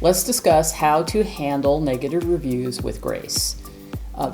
Let's discuss how to handle negative reviews with grace.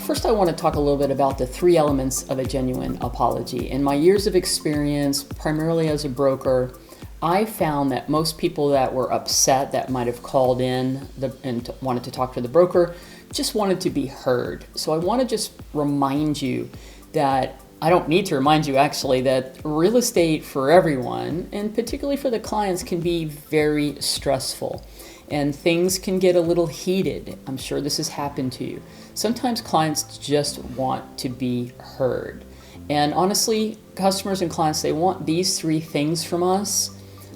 First, I want to talk a little bit about the 3 elements of a genuine apology. In my years of experience, primarily as a broker, I found that most people that were upset, that might have called in and wanted to talk to the broker, just wanted to be heard. So I want to just remind you that I don't need to remind you actually that real estate for everyone, and particularly for the clients, can be very stressful. And things can get a little heated. I'm sure this has happened to you. Sometimes clients just want to be heard. And honestly, customers and clients, they want these 3 things from us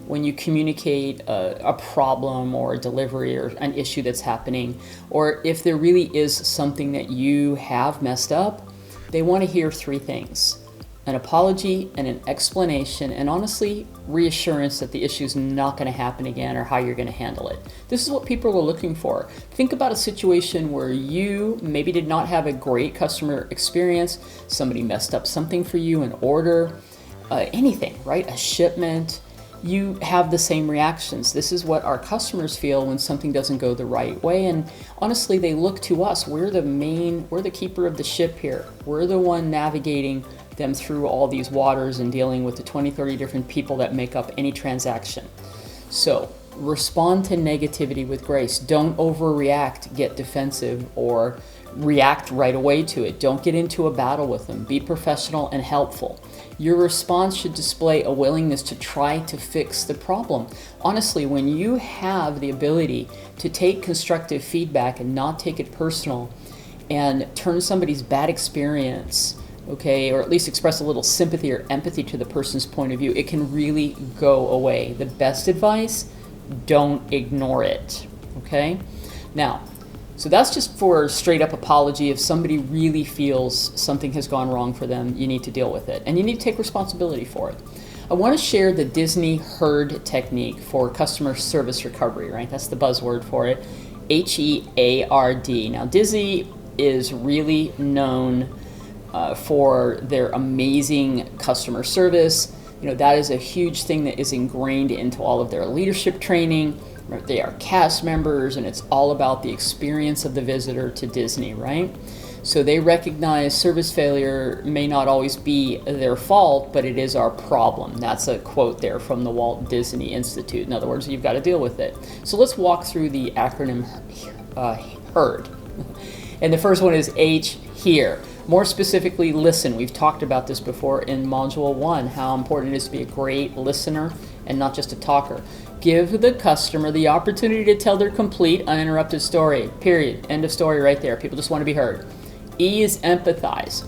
when you communicate a problem or a delivery or an issue that's happening, or if there really is something that you have messed up, they want to hear 3 things: an apology and an explanation, and honestly, reassurance that the issue is not going to happen again or how you're going to handle it. This is what people are looking for. Think about a situation where you maybe did not have a great customer experience, somebody messed up something for you, an order, anything, right? A shipment. You have the same reactions. This is what our customers feel when something doesn't go the right way. And honestly, they look to us. We're the keeper of the ship here. We're the one navigating them through all these waters and dealing with the 20, 30 different people that make up any transaction. So respond to negativity with grace. Don't overreact, get defensive, or react right away to it. Don't get into a battle with them. Be professional and helpful. Your response should display a willingness to try to fix the problem. Honestly, when you have the ability to take constructive feedback and not take it personal and turn somebody's bad experience, okay, or at least express a little sympathy or empathy to the person's point of view, it can really go away. The best advice, don't ignore it, okay? Now, so that's just for straight up apology. If somebody really feels something has gone wrong for them, you need to deal with it, and you need to take responsibility for it. I want to share the Disney HEARD technique for customer service recovery, right? That's the buzzword for it, HEARD. Now, Disney is really known for their amazing customer service. You know, that is a huge thing that is ingrained into all of their leadership training. They are cast members, and it's all about the experience of the visitor to Disney, right? So they recognize service failure may not always be their fault, but it is our problem. That's a quote there from the Walt Disney Institute. In other words, you've got to deal with it. So let's walk through the acronym HEARD. And the first one is H, hear. More specifically, listen. We've talked about this before in Module 1, how important it is to be a great listener and not just a talker. Give the customer the opportunity to tell their complete, uninterrupted story. Period. End of story right there. People just want to be heard. E is empathize.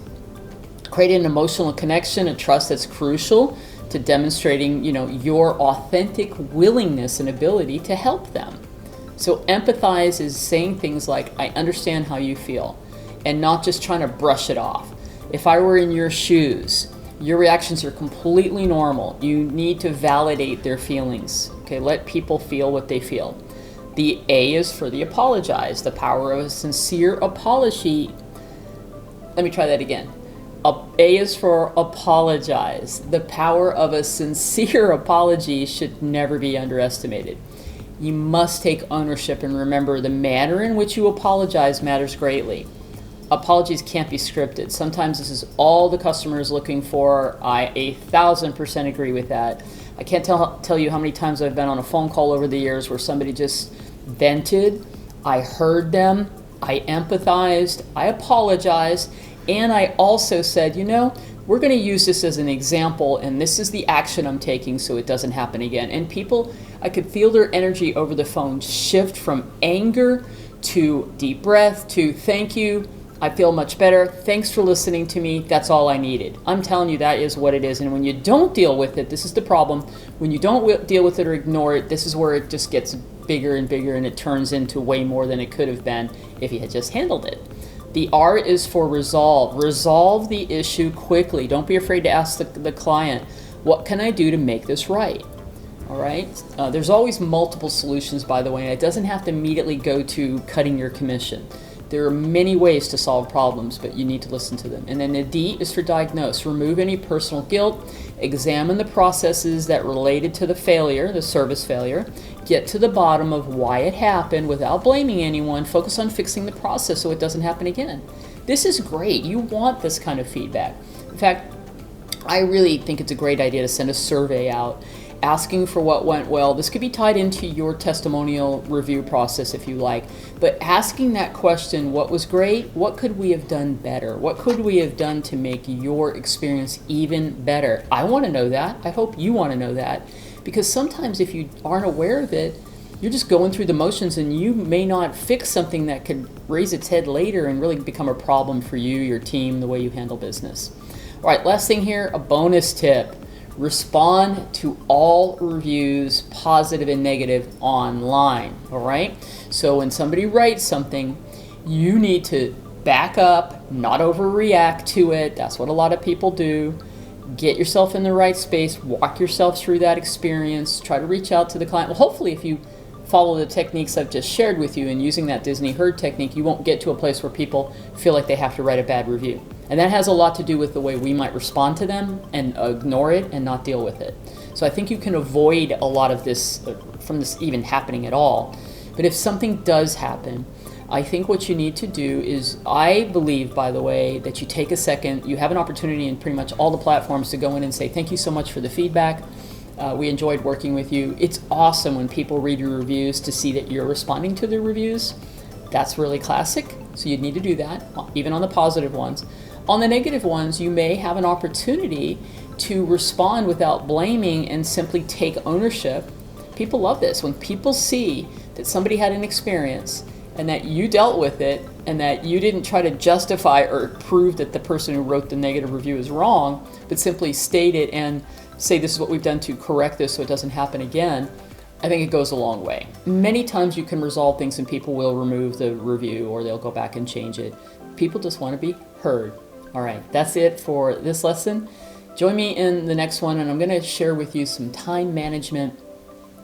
Create an emotional connection, a trust that's crucial to demonstrating, your authentic willingness and ability to help them. So empathize is saying things like, I understand how you feel, and not just trying to brush it off. If I were in your shoes, your reactions are completely normal. You need to validate their feelings. Okay, let people feel what they feel. The A is for the apologize, the power of a sincere apology. Let me try that again. A is for apologize. The power of a sincere apology should never be underestimated. You must take ownership and remember the manner in which you apologize matters greatly. Apologies can't be scripted. Sometimes this is all the customer is looking for. I 1,000% agree with that. I can't tell you how many times I've been on a phone call over the years where somebody just vented. I heard them. I empathized. I apologized. And I also said, we're going to use this as an example, and this is the action I'm taking so it doesn't happen again. And people, I could feel their energy over the phone shift from anger to deep breath to thank you. I feel much better. Thanks for listening to me. That's all I needed. I'm telling you, that is what it is. And when you don't deal with it, this is the problem. When you don't deal with it or ignore it, this is where it just gets bigger and bigger, and it turns into way more than it could have been if you had just handled it. The R is for resolve. Resolve the issue quickly. Don't be afraid to ask the client, what can I do to make this right? All right. There's always multiple solutions, by the way, and it doesn't have to immediately go to cutting your commission. There are many ways to solve problems, but you need to listen to them. And then the D is for diagnose. Remove any personal guilt. examine the processes that related to the failure, the service failure, get to the bottom of why it happened without blaming anyone, focus on fixing the process so it doesn't happen again. This is great. You want this kind of feedback. In fact, I really think it's a great idea to send a survey out asking for what went well. This could be tied into your testimonial review process if you like, but asking that question, what was great? What could we have done better? What could we have done to make your experience even better? I want to know that. I hope you want to know that, because sometimes if you aren't aware of it, you're just going through the motions and you may not fix something that could raise its head later and really become a problem for you, your team, the way you handle business. All right, last thing here, a bonus tip. Respond to all reviews, positive and negative, online, all right? So when somebody writes something, you need to back up, not overreact to it. That's what a lot of people do. Get yourself in the right space, walk yourself through that experience, try to reach out to the client. Well, hopefully if you follow the techniques I've just shared with you and using that Disney herd technique, you won't get to a place where people feel like they have to write a bad review. And that has a lot to do with the way we might respond to them and ignore it and not deal with it. So I think you can avoid a lot of this from this even happening at all. But if something does happen, I think what you need to do is, I believe, by the way, that you take a second, you have an opportunity in pretty much all the platforms to go in and say, thank you so much for the feedback. We enjoyed working with you. It's awesome when people read your reviews to see that you're responding to their reviews. That's really classic, so you need to do that, even on the positive ones. On the negative ones, you may have an opportunity to respond without blaming and simply take ownership. People love this. When people see that somebody had an experience and that you dealt with it and that you didn't try to justify or prove that the person who wrote the negative review is wrong, but simply state it and say, this is what we've done to correct this so it doesn't happen again, I think it goes a long way. Many times you can resolve things and people will remove the review or they'll go back and change it. People just want to be heard. All right, that's it for this lesson. Join me in the next one, and I'm going to share with you some time management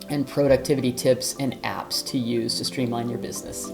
and productivity tips and apps to use to streamline your business.